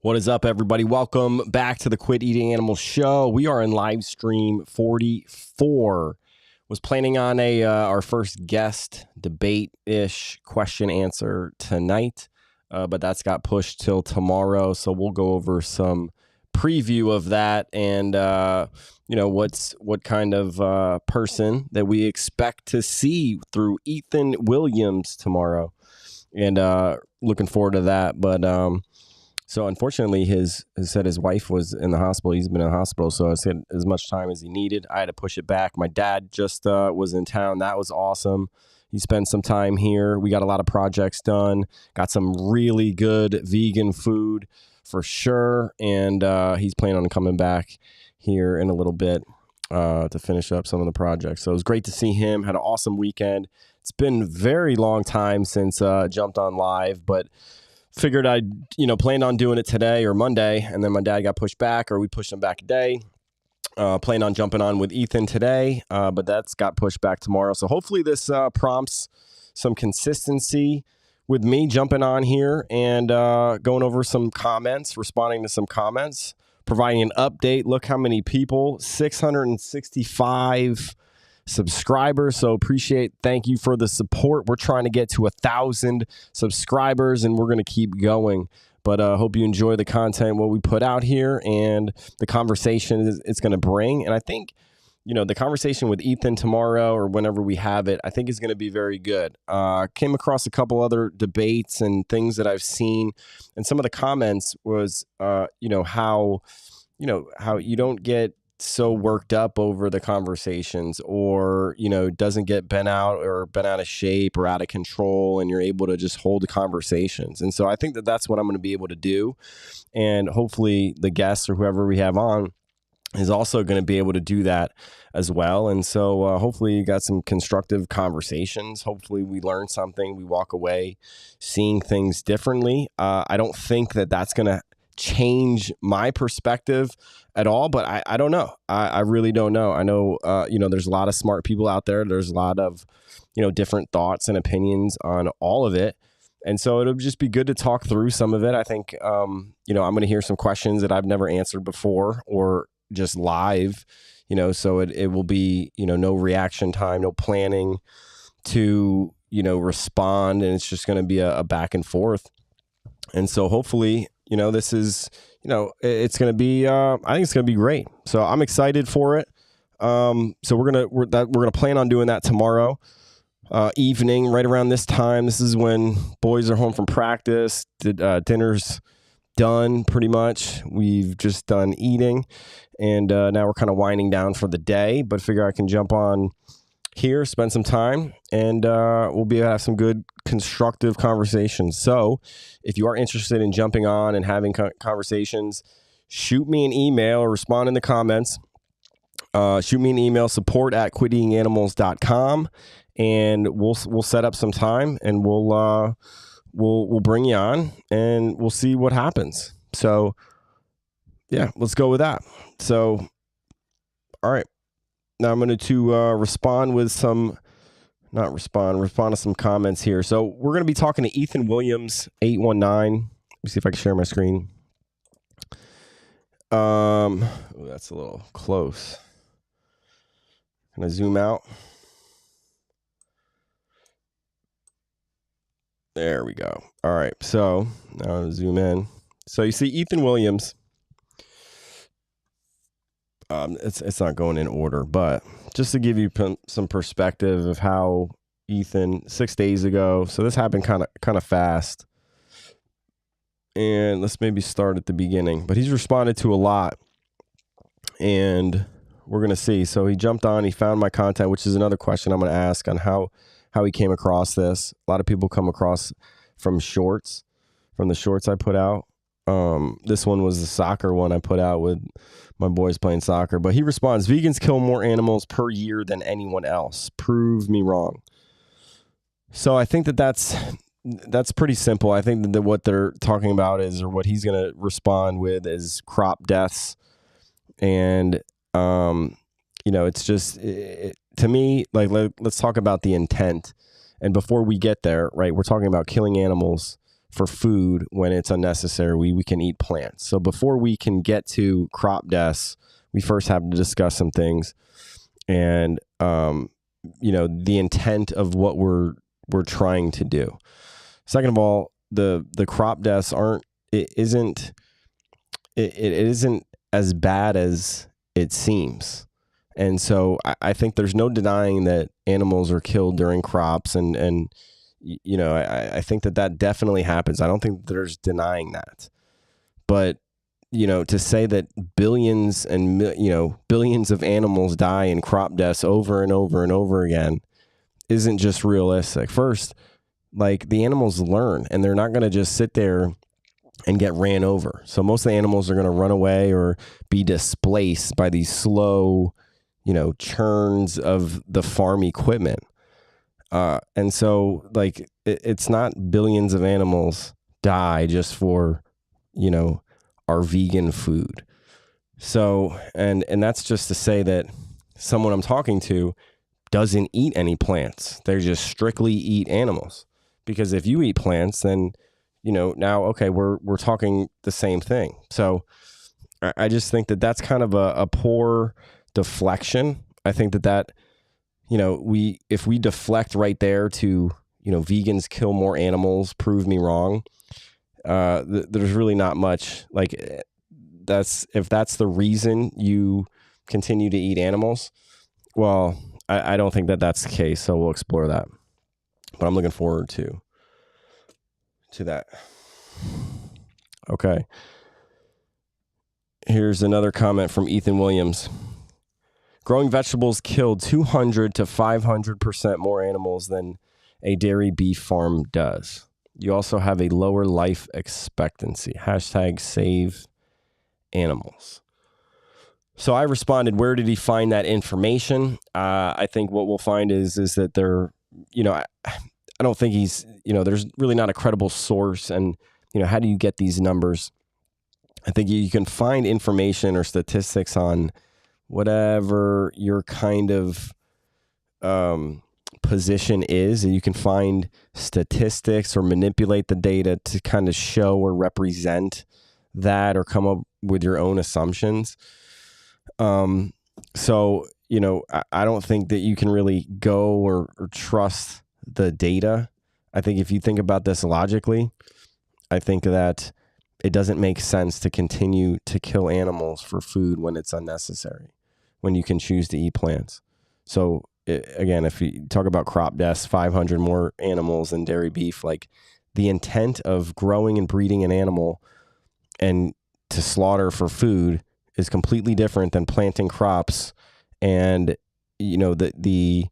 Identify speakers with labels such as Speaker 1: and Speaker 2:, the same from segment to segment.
Speaker 1: What is up, everybody? Welcome back to the Quit Eating Animals show. We are in live stream 44. Was planning on our first guest debate-ish question answer tonight, but that's got pushed till tomorrow. So we'll go over some preview of that and what kind of person that we expect to see through Ethan Williams tomorrow, and looking forward to that. But so unfortunately, he said his wife was in the hospital. He's been in the hospital, so I said as much time as he needed. I had to push it back. My dad just was in town. That was awesome. He spent some time here. We got a lot of projects done. Got some really good vegan food for sure, and he's planning on coming back here in a little bit to finish up some of the projects. So it was great to see him. Had an awesome weekend. It's been a very long time since jumped on live, but figured I'd, planned on doing it today or Monday, and then my dad got pushed back, or we pushed him back a day. Planned on jumping on with Ethan today, but that's got pushed back tomorrow. So hopefully this prompts some consistency with me jumping on here and going over some comments, responding to some comments, providing an update. Look how many people, 665 subscribers. So thank you for the support. We're trying to get to 1,000 subscribers, and we're going to keep going. But hope you enjoy the content, what we put out here, and the conversation it's going to bring. And I think, the conversation with Ethan tomorrow or whenever we have it, I think is going to be very good. Came across a couple other debates and things that I've seen, and some of the comments was, how you don't get so worked up over the conversations, or doesn't get bent out of shape or out of control, and you're able to just hold the conversations. And so I think that that's what I'm going to be able to do, and hopefully the guests or whoever we have on is also going to be able to do that as well. And so hopefully you got some constructive conversations. Hopefully we learn something, we walk away seeing things differently. I don't think that that's going to change my perspective at all, but I don't know. I really don't know. I know, there's a lot of smart people out there. There's a lot of, different thoughts and opinions on all of it. And so it'll just be good to talk through some of it. I think, I'm going to hear some questions that I've never answered before, or just live, so it will be, no reaction time, no planning to, respond. And it's just going to be a back and forth. And so hopefully, this is, it's going to be, I think it's going to be great. So I'm excited for it. So we're going to plan on doing that tomorrow evening, right around this time. This is when boys are home from practice. Dinner's done pretty much. We've just done eating, and now we're kind of winding down for the day, but figure I can jump on here, spend some time, and we'll be able to have some good constructive conversations. So if you are interested in jumping on and having conversations, shoot me an email or respond in the comments. Shoot me an email, support@quiteatinganimals.com, and we'll set up some time, and we'll bring you on, and we'll see what happens. So yeah, let's go with that. So, all right. Now I'm going to respond to some comments here. So we're going to be talking to Ethan Williams, 819. Let me see if I can share my screen. That's a little close. Can I zoom out? There we go. All right. So now I'll zoom in. So you see Ethan Williams. It's not going in order, but just to give you some perspective of how Ethan 6 days ago. So this happened kind of fast, and let's maybe start at the beginning. But he's responded to a lot, and we're gonna see. So he jumped on. He found my content, which is another question I'm gonna ask on how he came across this. A lot of people come across from the shorts I put out. This one was the soccer one I put out with my boys playing soccer, but he responds, vegans kill more animals per year than anyone else. Prove me wrong. So I think that's pretty simple. I think that what they're talking about is, or what he's going to respond with, is crop deaths. And, it's just, to me, like, let's talk about the intent. And before we get there, right, we're talking about killing animals for food when it's unnecessary, we can eat plants. So before we can get to crop deaths, we first have to discuss some things, and the intent of what we're trying to do. Second of all, the crop deaths isn't as bad as it seems. And so I think there's no denying that animals are killed during crops, and I think that definitely happens. I don't think there's denying that. But to say that billions of animals die in crop deaths over and over and over again isn't just realistic. First, like, the animals learn, and they're not going to just sit there and get ran over. So most of the animals are going to run away or be displaced by these slow, churns of the farm equipment. And so, like, it's not billions of animals die just for, our vegan food. So, and that's just to say that someone I'm talking to doesn't eat any plants. They just strictly eat animals. Because if you eat plants, then, now, okay, we're talking the same thing. So I just think that that's kind of a poor deflection. I think that if we deflect right there to, vegans kill more animals, prove me wrong, there's really not much. Like, if that's the reason you continue to eat animals, well, I don't think that that's the case. So we'll explore that. But I'm looking forward to that. Okay. Here's another comment from Ethan Williams. Growing vegetables killed 200 to 500% more animals than a dairy beef farm does. You also have a lower life expectancy. #save animals. So I responded, where did he find that information? I think what we'll find is that they're, I don't think he's, there's really not a credible source. And, how do you get these numbers? I think you can find information or statistics on whatever your kind of position is. And you can find statistics or manipulate the data to kind of show or represent that or come up with your own assumptions. So, I don't think that you can really go or trust the data. I think if you think about this logically, I think that it doesn't make sense to continue to kill animals for food when it's unnecessary, when you can choose to eat plants. So again, if you talk about crop deaths, 500 more animals than dairy beef, like, the intent of growing and breeding an animal and to slaughter for food is completely different than planting crops. And, they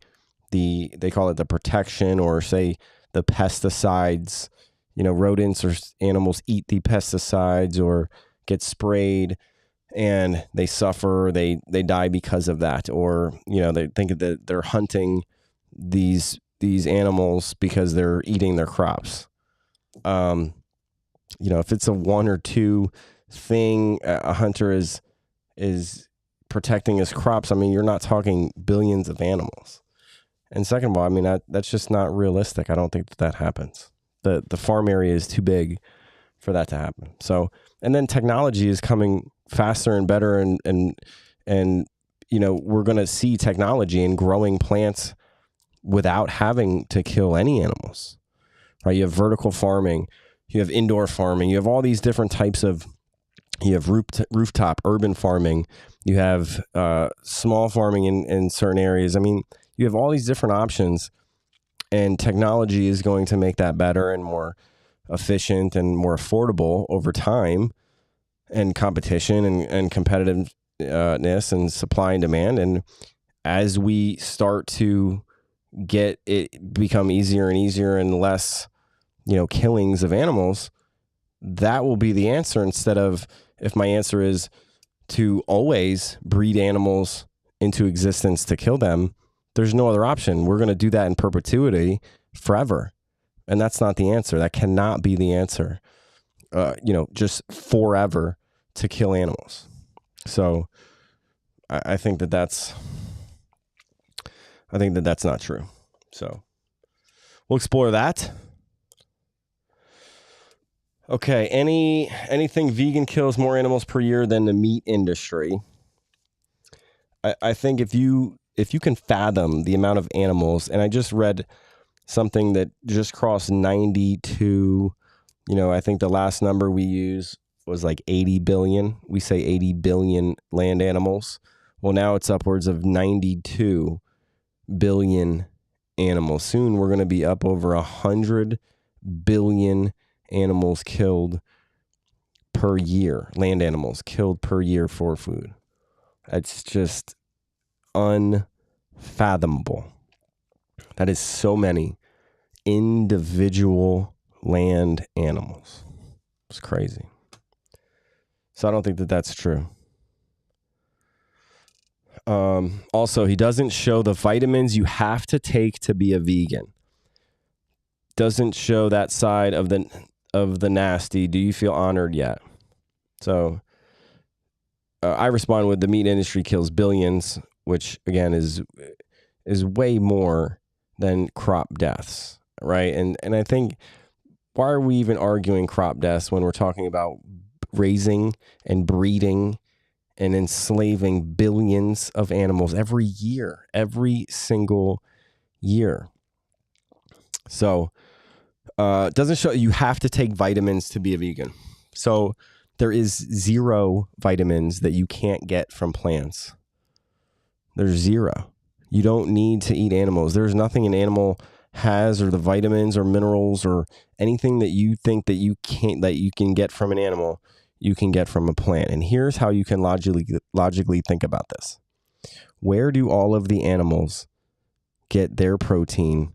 Speaker 1: call it the protection, or say the pesticides, rodents or animals eat the pesticides or get sprayed and they suffer, they die because of that. Or, they think that they're hunting these animals because they're eating their crops. If it's a one or two thing, a hunter is protecting his crops. I mean, you're not talking billions of animals. And second of all, I mean, that's just not realistic. I don't think that happens. The farm area is too big for that to happen. So, and then technology is coming faster and better, and we're going to see technology in growing plants without having to kill any animals. Right? You have vertical farming, you have indoor farming, you have all these different types of. You have rooftop urban farming. You have small farming in certain areas. I mean, you have all these different options, and technology is going to make that better and more efficient and more affordable over time, and competition and competitiveness and supply and demand. And as we start to get it become easier and easier and less, killings of animals, that will be the answer, instead of, if my answer is to always breed animals into existence to kill them, there's no other option. We're going to do that in perpetuity forever. And that's not the answer. That cannot be the answer. Just forever to kill animals. So I think that's not true. So we'll explore that. Okay, anything vegan kills more animals per year than the meat industry. I think if you can fathom the amount of animals, and I just read something that just crossed 92, I think the last number we use was like 80 billion. We say 80 billion land animals. Well, now it's upwards of 92 billion animals. Soon we're going to be up over 100 billion animals killed per year, land animals killed per year for food. It's just unfathomable. That is so many individual land animals. It's crazy. So I don't think that that's true. Also, he doesn't show the vitamins you have to take to be a vegan. Doesn't show that side of the nasty. Do you feel honored yet? So I respond with the meat industry kills billions, which again is way more than crop deaths, right? And I think, why are we even arguing crop deaths when we're talking about raising and breeding and enslaving billions of animals every year, every single year? So doesn't show you have to take vitamins to be a vegan. So there is 0 vitamins that you can't get from plants. There's 0. You don't need to eat animals. There's nothing an animal has, or the vitamins or minerals or anything that you think that you can get from an animal, you can get from a plant. And here's how you can logically think about this. Where do all of the animals get their protein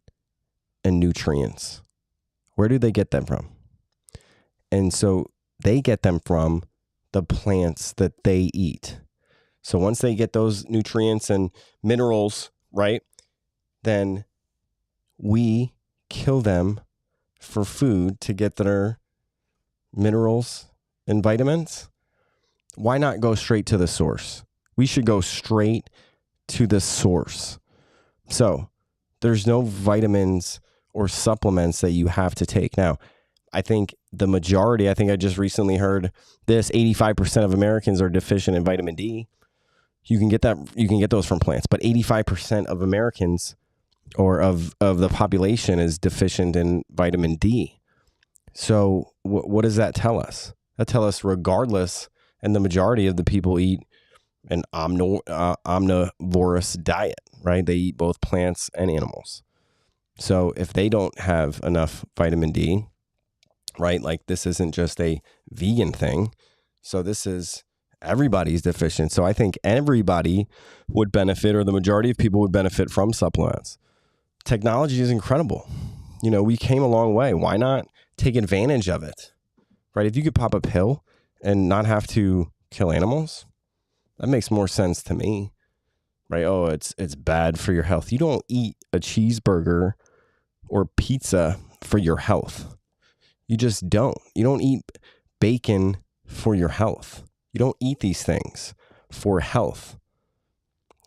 Speaker 1: and nutrients? Where do they get them from? And so they get them from the plants that they eat. So once they get those nutrients and minerals, right, then we kill them for food to get their minerals and vitamins. Why not go straight to the source? We should go straight to the source. So there's no vitamins or supplements that you have to take. Now, I think the majority, I just recently heard this, 85% of Americans are deficient in vitamin D. You can get those from plants, but 85% of Americans, or of the population, is deficient in vitamin D. So what does that tell us? That tells us regardless, and the majority of the people eat an omnivorous diet, right? They eat both plants and animals. So if they don't have enough vitamin D, right, like this isn't just a vegan thing. So this is everybody's deficient. So I think everybody would benefit, or the majority of people would benefit from supplements. Technology is incredible. We came a long way. Why not take advantage of it, right? If you could pop a pill and not have to kill animals, that makes more sense to me, right? Oh, it's bad for your health. You don't eat a cheeseburger or pizza for your health. You just don't. You don't eat bacon for your health. You don't eat these things for health.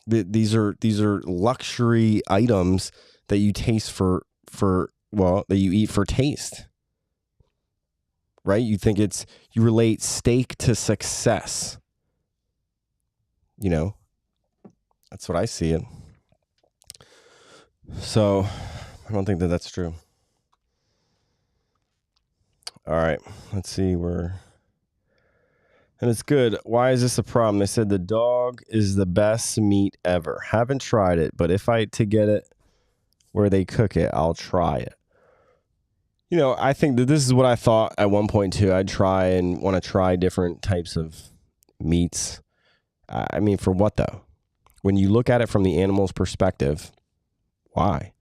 Speaker 1: These are luxury items that you taste that you eat for taste, right? You relate steak to success. That's what I see it. So I don't think that that's true. All right, let's see where. And it's good. Why is this a problem? They said the dog is the best meat ever. Haven't tried it, but if I to get it where they cook it, I'll try it. I think that this is what I thought at one point too. I'd try and want to try different types of meats. I mean, for what though? When you look at it from the animal's perspective, why?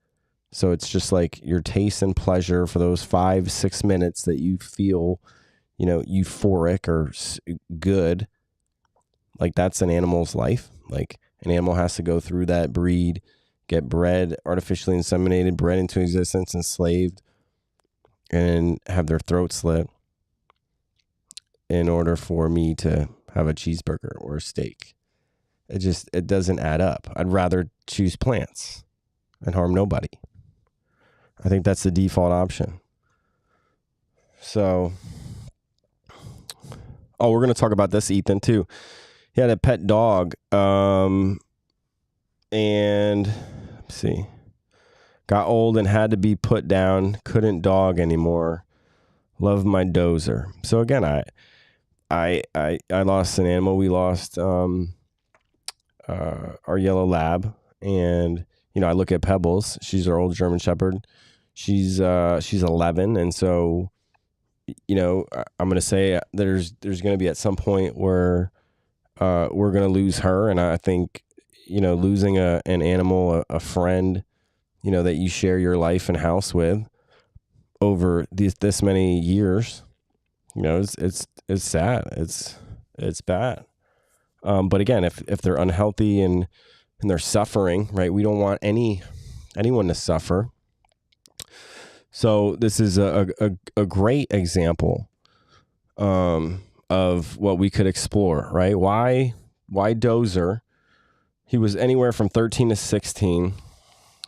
Speaker 1: So it's just like your taste and pleasure for those 5-6 minutes that you feel, euphoric or good. Like that's an animal's life. Like an animal has to go through that, breed, get bred, artificially inseminated, bred into existence, enslaved, and have their throat slit in order for me to have a cheeseburger or a steak. It doesn't add up. I'd rather choose plants and harm nobody. I think that's the default option. So Oh, we're going to talk about this, Ethan, too. He had a pet dog. And let's see. Got old and had to be put down. Couldn't dog anymore. Love my dozer. So again, I lost an animal. We lost our yellow lab, and I look at Pebbles. She's our old German Shepherd. She's 11, and so I'm going to say there's going to be at some point where we're going to lose her, and I think losing an animal, a friend, that you share your life and house with over this many years, it's sad. It's bad. But again, if they're unhealthy and they're suffering, right? We don't want anyone to suffer. So this is a great example of what we could explore, right? Why Dozer? He was anywhere from 13 to 16.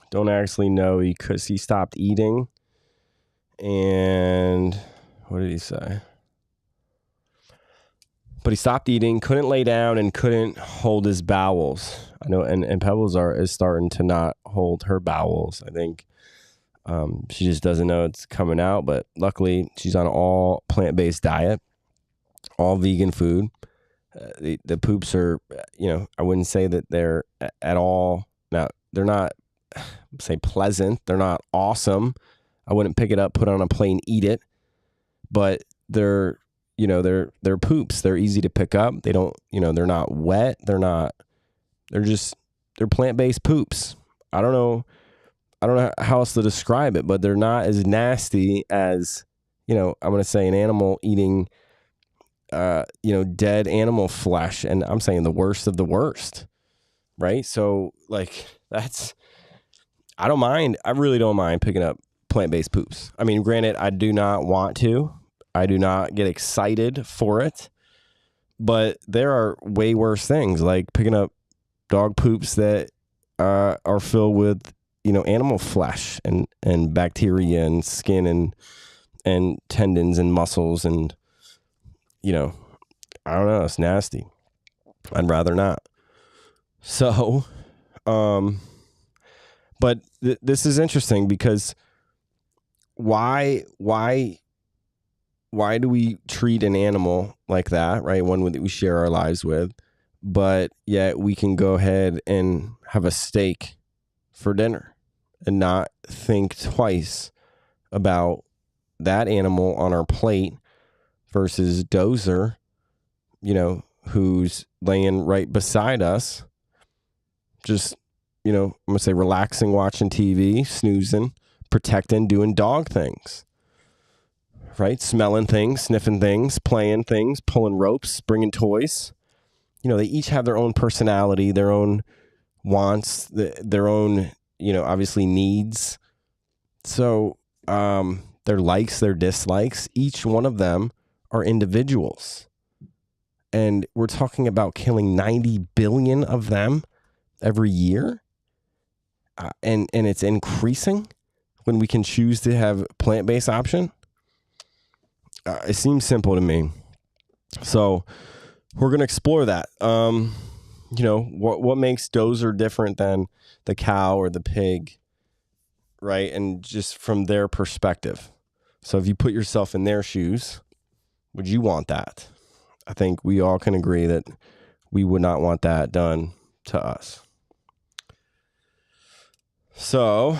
Speaker 1: Don't actually know. He stopped eating. And what did he say? But he stopped eating, couldn't lay down, and couldn't hold his bowels. I know, and Pebbles is starting to not hold her bowels. I think she just doesn't know it's coming out. But luckily, she's on all plant-based diet, all vegan food. The poops are, I wouldn't say that they're at all. Now, they're not, say, pleasant. They're not awesome. I wouldn't pick it up, put it on a plate, and eat it. But they're poops. They're easy to pick up. They don't, they're not wet. They're plant-based poops. I don't know how else to describe it, but they're not as nasty as, I'm going to say an animal eating, dead animal flesh. And I'm saying the worst of the worst, right? So I don't mind. I really don't mind picking up plant-based poops. I mean, granted, I do not want to. I do not get excited for it, but there are way worse things like picking up dog poops that are filled with, animal flesh and bacteria and skin and tendons and muscles. And, I don't know. It's nasty. I'd rather not. So, but this is interesting because why do we treat an animal like that, right? One that we share our lives with, but yet we can go ahead and have a steak for dinner and not think twice about that animal on our plate versus Dozer, who's laying right beside us, just, I'm going to say relaxing, watching TV, snoozing, protecting, doing dog things. Right? Smelling things, sniffing things, playing things, pulling ropes, bringing toys. They each have their own personality, their own wants, their own, obviously needs. So their likes, their dislikes, each one of them are individuals. And we're talking about killing 90 billion of them every year. And it's increasing when we can choose to have plant-based option. It seems simple to me. So we're going to explore that. What makes Dozer different than the cow or the pig, right? And just from their perspective. So if you put yourself in their shoes, would you want that? I think we all can agree that we would not want that done to us. So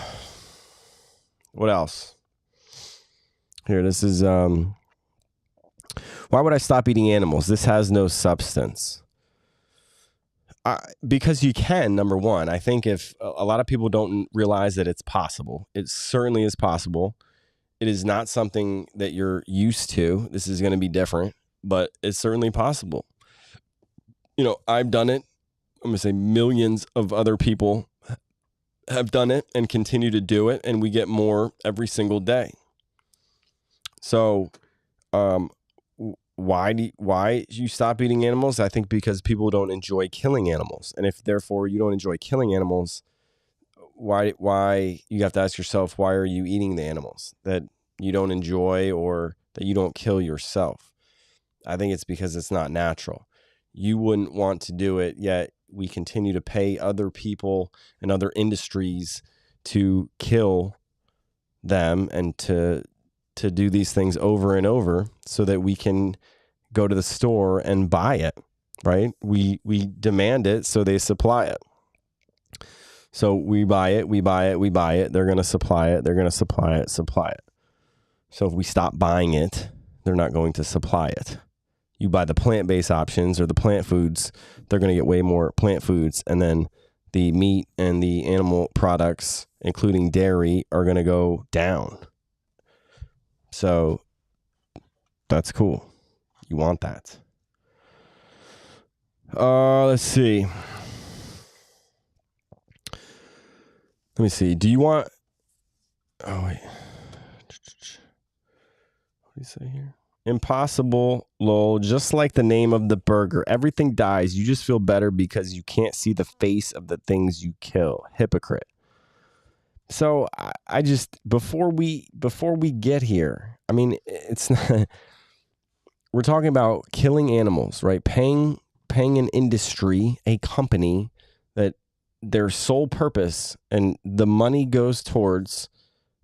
Speaker 1: what else? Here, this is... Why would I stop eating animals? This has no substance. Because you can, number one. I think if a lot of people don't realize that it's possible. It certainly is possible. It is not something that you're used to. This is going to be different, but it's certainly possible. I've done it. I'm going to say millions of other people have done it and continue to do it, and we get more every single day. So, why you stop eating animals? I think because people don't enjoy killing animals. And if therefore you don't enjoy killing animals, why you have to ask yourself, why are you eating the animals that you don't enjoy or that you don't kill yourself? I think it's because it's not natural. You wouldn't want to do it, yet we continue to pay other people and other industries to kill them and to do these things over and over so that we can go to the store and buy it, right? We demand it, so they supply it. So we buy it. They're going to supply it. They're going to supply it. So if we stop buying it, they're not going to supply it. You buy the plant-based options or the plant foods, they're going to get way more plant foods. And then the meat and the animal products, including dairy, are going to go down. So that's cool. You want that. Let's see. Let me see. Do you want... Oh, wait. What do you say here? Impossible, lol. Just like the name of the burger. Everything dies. You just feel better because you can't see the face of the things you kill. Hypocrite. So I just... Before we get here, I mean, it's not... We're talking about killing animals, right? Paying an industry, a company, that their sole purpose and the money goes towards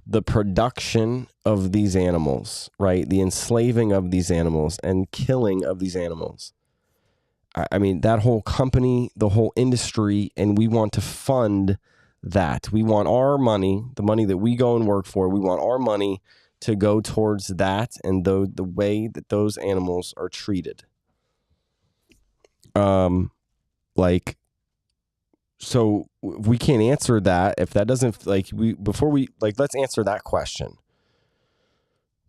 Speaker 1: the production of these animals, right? The enslaving of these animals and killing of these animals. I mean, that whole company, the whole industry, and we want to fund that. We want our money, the money that we go and work for, we want our money to go towards that and the way that those animals are treated. So we can't answer that if that doesn't, let's answer that question.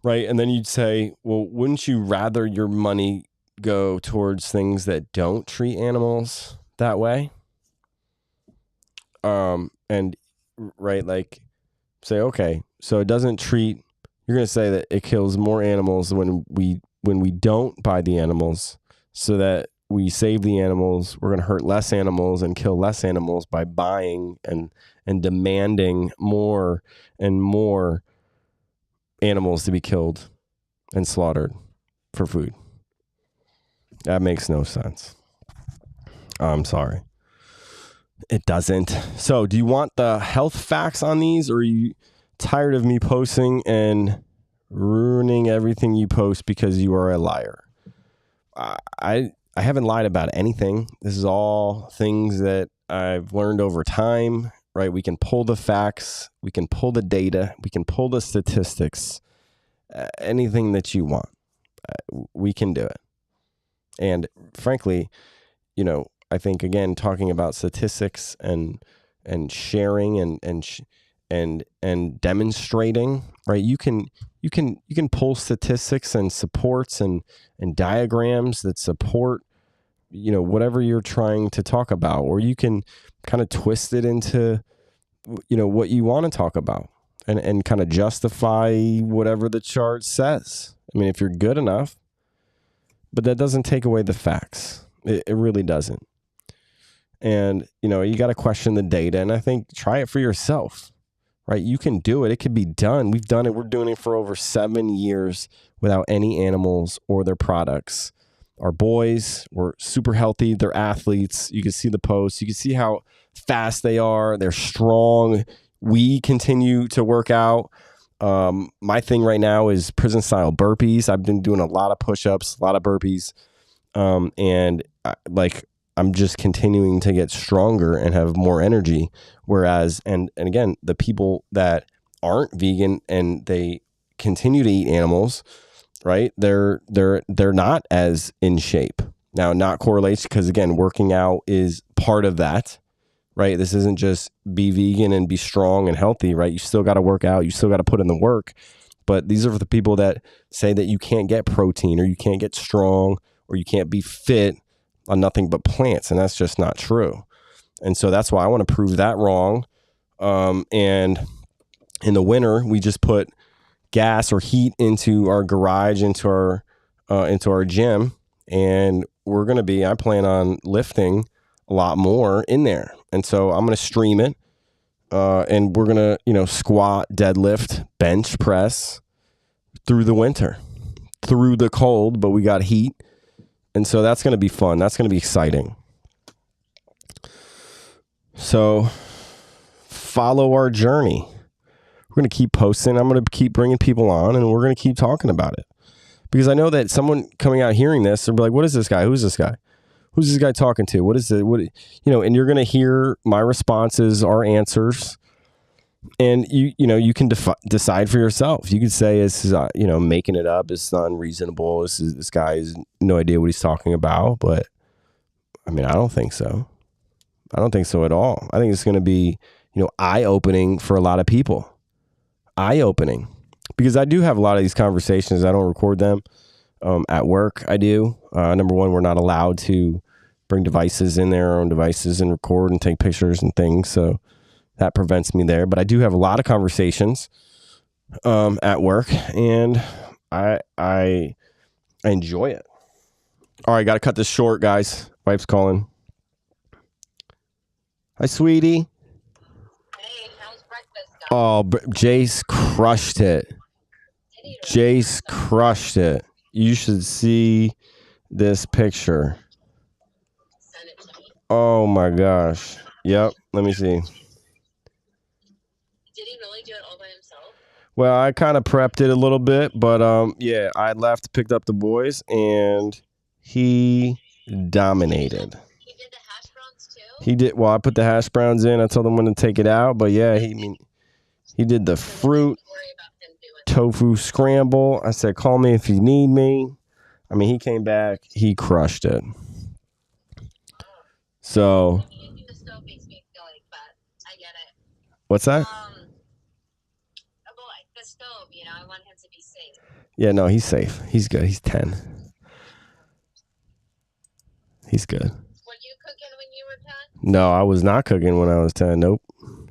Speaker 1: Right. And then you'd say, well, wouldn't you rather your money go towards things that don't treat animals that way? And right, like say, okay, so it doesn't treat, you're going to say that it kills more animals when we don't buy the animals, so that we save the animals. We're going to hurt less animals and kill less animals by buying and demanding more and more animals to be killed and slaughtered for food. That makes no sense. I'm sorry. It doesn't. So do you want the health facts on these, or are you tired of me posting and ruining everything you post because you are a liar? I haven't lied about anything. This is all things that I've learned over time, right? We can pull the facts, we can pull the data, we can pull the statistics, anything that you want. We can do it. And frankly, you know, I think, again, talking about statistics and sharing and demonstrating, right? You can pull statistics and supports and diagrams that support, you know, whatever you're trying to talk about, or you can kind of twist it into, you know, what you want to talk about and kind of justify whatever the chart says. I mean, if you're good enough, but that doesn't take away the facts. It really doesn't. And, you know, you got to question the data, and I think try it for yourself, right? You can do it. It can be done. We've done it. We're doing it for over 7 years without any animals or their products. Our boys were super healthy. They're athletes. You can see the posts. You can see how fast they are. They're strong. We continue to work out. My thing right now is prison style burpees. I've been doing a lot of push-ups, a lot of burpees. And I'm just continuing to get stronger and have more energy. Whereas, and again, the people that aren't vegan and they continue to eat animals, right? They're not as in shape. Now, not correlates because, again, working out is part of that, right? This isn't just be vegan and be strong and healthy, right? You still got to work out. You still got to put in the work. But these are the people that say that you can't get protein or you can't get strong or you can't be fit on nothing but plants. And that's just not true. And so that's why I want to prove that wrong. And in the winter, we just put gas or heat into our garage, into our gym. And I plan on lifting a lot more in there. And so I'm going to stream it. And we're going to, squat, deadlift, bench press through the winter. through the cold, but we got heat. And so that's going to be fun. That's going to be exciting. So follow our journey. We're going to keep posting. I'm going to keep bringing people on, and we're going to keep talking about it. Because I know that someone coming out hearing this, they'll be like, what is this guy? Who's this guy? Who's this guy talking to? What is it? What, and you're going to hear my responses, our answers. And you can decide for yourself. You could say this is making it up. It's unreasonable. This guy has no idea what he's talking about. But I mean, I don't think so. I don't think so at all. I think it's going to be eye opening for a lot of people. Eye opening, because I do have a lot of these conversations. I don't record them at work. I do. Number one, we're not allowed to bring devices in there, our own devices, and record and take pictures and things. So that prevents me there. But I do have a lot of conversations at work, and I enjoy it. All right, got to cut this short, guys. Wife's calling. Hi, sweetie.
Speaker 2: Hey, how's breakfast
Speaker 1: Oh,
Speaker 2: going?
Speaker 1: Jace crushed it. Jace crushed it. You should see this picture.
Speaker 2: Send it to me.
Speaker 1: Oh my gosh. Yep. Let me see.
Speaker 2: Did he really do it all by himself?
Speaker 1: Well, I kind of prepped it a little bit, but yeah, I left, picked up the boys, and he dominated.
Speaker 2: He did the hash browns too?
Speaker 1: He did. Well, I put the hash browns in. I told him when to take it out, but yeah, he did the fruit tofu scramble. I said, call me if you need me. I mean, he came back. He crushed it. So.
Speaker 2: The stove makes me feel like that. I get it.
Speaker 1: What's that?
Speaker 2: The stove, I want him to be safe.
Speaker 1: Yeah, no, he's safe. He's good. He's 10. He's good.
Speaker 2: Were you cooking when you were 10?
Speaker 1: No, I was not cooking when I was 10. Nope.
Speaker 2: You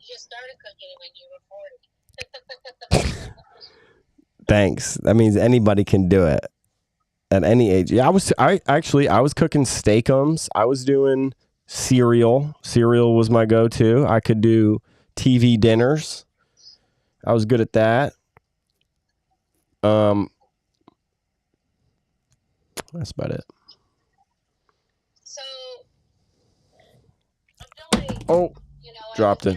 Speaker 2: just started cooking when you were 40.
Speaker 1: Thanks. That means anybody can do it at any age. Yeah, I was cooking steakums. I was doing cereal. Cereal was my go-to. I could do TV dinners. I was good at that. That's about it.
Speaker 2: So, I feel like,
Speaker 1: dropped it.